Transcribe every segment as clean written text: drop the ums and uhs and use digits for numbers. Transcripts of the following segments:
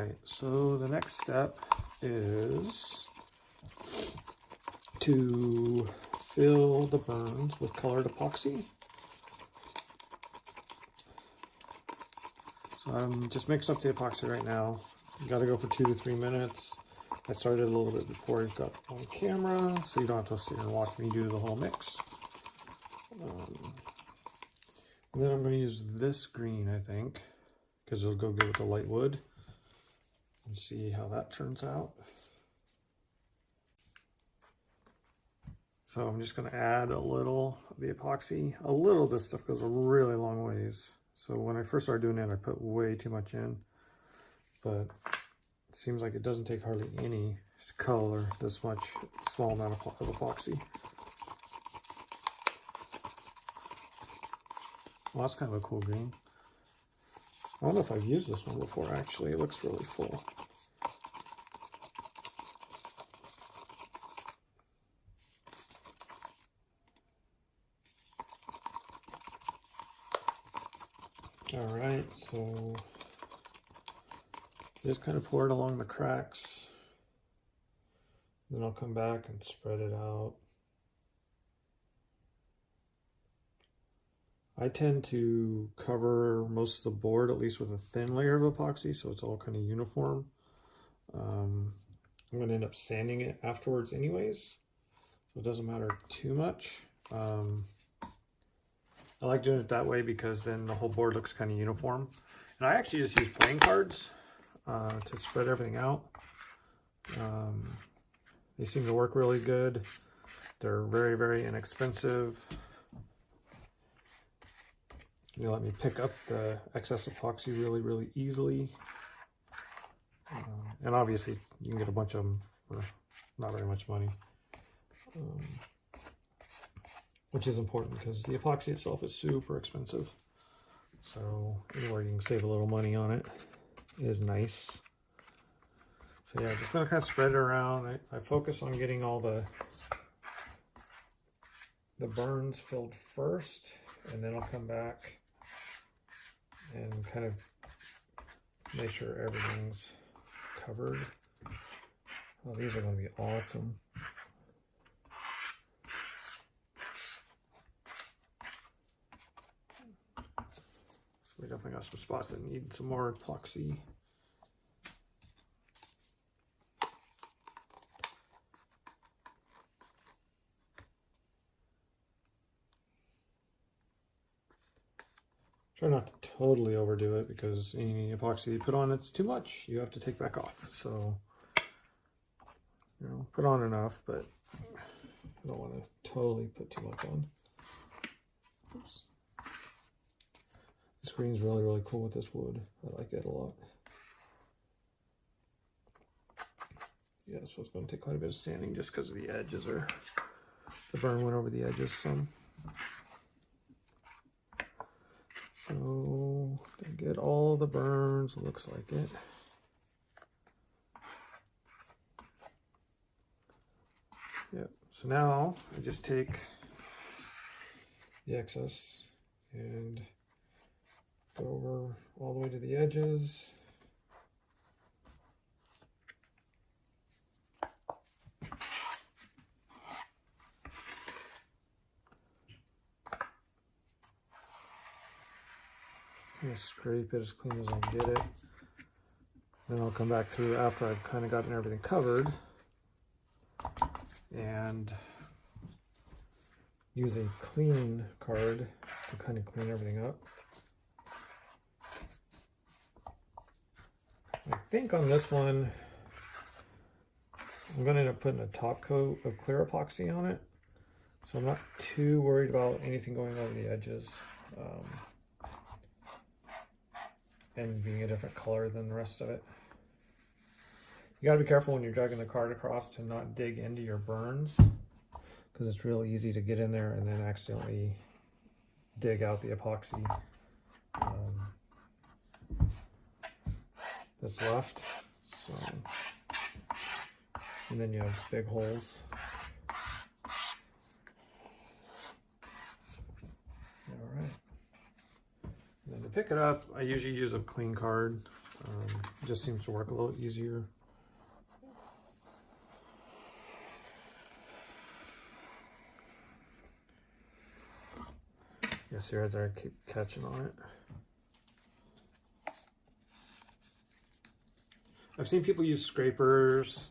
right, so the next step is to fill the burns with colored epoxy. So I'm just mixing up the epoxy right now. You gotta go for 2 to 3 minutes. I started a little bit before I got on camera, so you don't have to sit here and watch me do the whole mix. And then I'm going to use this green, I think, because it'll go good with the light wood. And see how that turns out. So I'm just going to add a little of the epoxy. A little of this stuff goes a really long ways. So when I first started doing it, I put way too much in. But it seems like it doesn't take hardly any color, this much small amount of epoxy. Well, that's kind of a cool green. I don't know if I've used this one before, actually. It looks really full. All right, so just kind of pour it along the cracks. Then I'll come back and spread it out. I tend to cover most of the board, at least with a thin layer of epoxy, so it's all kind of uniform. I'm going to end up sanding it afterwards anyways, so it doesn't matter too much. I like doing it that way because then the whole board looks kind of uniform. And I actually just use playing cards to spread everything out. They seem to work really good. They're very, very inexpensive. They let me pick up the excess epoxy really, really easily. And obviously you can get a bunch of them for not very much money. Which is important because the epoxy itself is super expensive. So anywhere you can save a little money on it is nice. So yeah, just gonna kind of spread it around. I focus on getting all the burns filled first, and then I'll come back and kind of make sure everything's covered. Oh, these are going to be awesome. So we definitely got some spots that need some more epoxy. Try not to totally overdo it because any epoxy you put on it's too much. You have to take back off. So, you know, put on enough, but I don't want to totally put too much on. Oops. This green's really, really cool with this wood. I like it a lot. Yeah, so it's going to take quite a bit of sanding just because the edges are, the burn went over the edges some. So to get all the burns, looks like it. Yep. So now I just take the excess and go over all the way to the edges. I'm gonna scrape it as clean as I can get it. Then I'll come back through after I've kind of gotten everything covered and use a clean card to kind of clean everything up. I think on this one, I'm going to end up putting a top coat of clear epoxy on it. So I'm not too worried about anything going over the edges. And being a different color than the rest of it. You gotta be careful when you're dragging the card across to not dig into your burns, because it's real easy to get in there and then accidentally dig out the epoxy that's left. So, and then you have big holes. All right. And then to pick it up, I usually use a clean card. It just seems to work a little easier. Yeah, see right there, I keep catching on it. I've seen people use scrapers,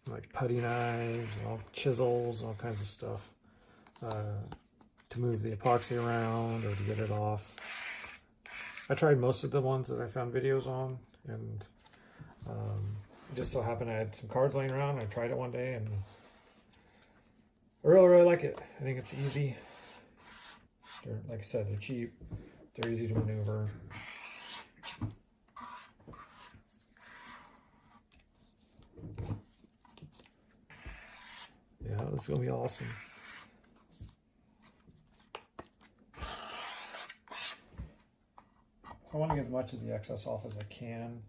like putty knives, chisels, all kinds of stuff, to move the epoxy around or to get it off. I tried most of the ones that I found videos on, and it just so happened I had some cards laying around. I tried it one day, and I really like it. I think it's easy. Like I said, they're cheap. They're easy to maneuver. Yeah, this is going to be awesome. So I want to get as much of the excess off as I can.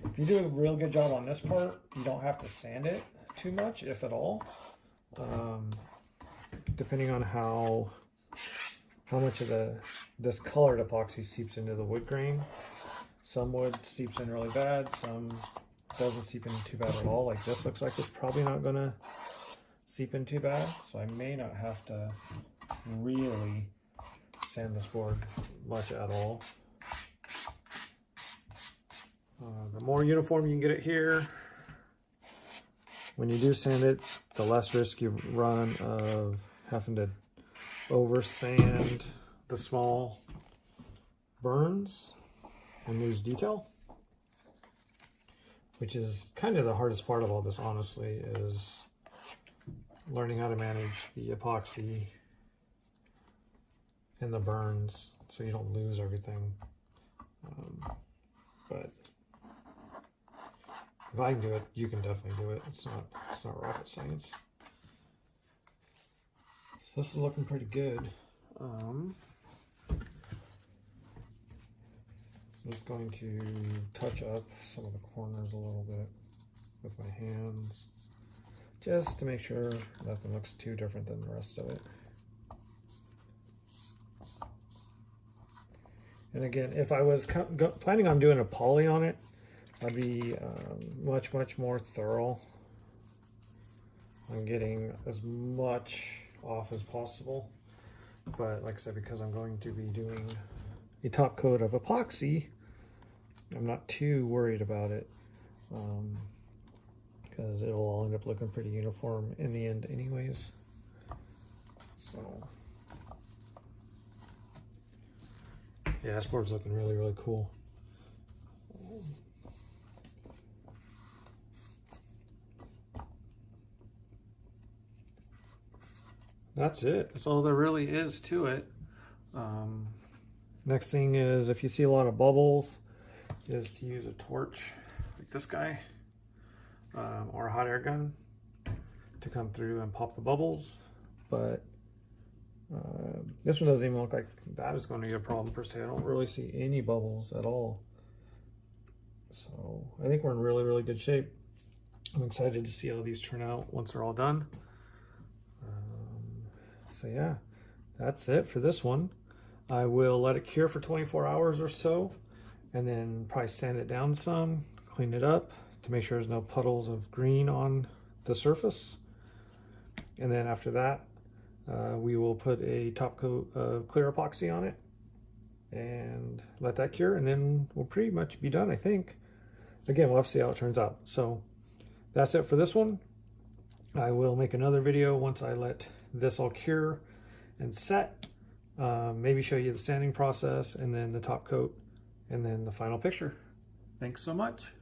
If you do a real good job on this part, you don't have to sand it too much, if at all. Depending on how much of this colored epoxy seeps into the wood grain. Some wood seeps in really bad, some doesn't seep in too bad at all. Like this looks like it's probably not gonna seep in too bad, so I may not have to really sand this board much at all. The more uniform you can get it here, when you do sand it, the less risk you run of having to over sand the small burns and lose detail, which is kind of the hardest part of all this, honestly, is learning how to manage the epoxy and the burns so you don't lose everything. But if I can do it, you can definitely do it. It's not rocket science. So this is looking pretty good. Just going to touch up some of the corners a little bit with my hands, just to make sure nothing looks too different than the rest of it. And again, if I was planning on doing a poly on it, I'd be much more thorough on getting as much off as possible. But like I said, because I'm going to be doing a top coat of epoxy, I'm not too worried about it, because it'll all end up looking pretty uniform in the end anyways. So yeah, this board's looking really cool. That's it. That's all there really is to it. Next thing is, if you see a lot of bubbles, is to use a torch like this guy, or a hot air gun to come through and pop the bubbles. But this one doesn't even look like that is going to be a problem per se. I don't really see any bubbles at all. So I think we're in really good shape. I'm excited to see how these turn out once they're all done. So yeah, that's it for this one. I will let it cure for 24 hours or so, and then probably sand it down some, clean it up to make sure there's no puddles of green on the surface. And then after that, we will put a top coat of clear epoxy on it and let that cure, and then we'll pretty much be done, I think. Again, we'll have to see how it turns out. So that's it for this one. I will make another video once I let this all cure and set. Maybe show you the sanding process and then the top coat and then the final picture. Thanks so much.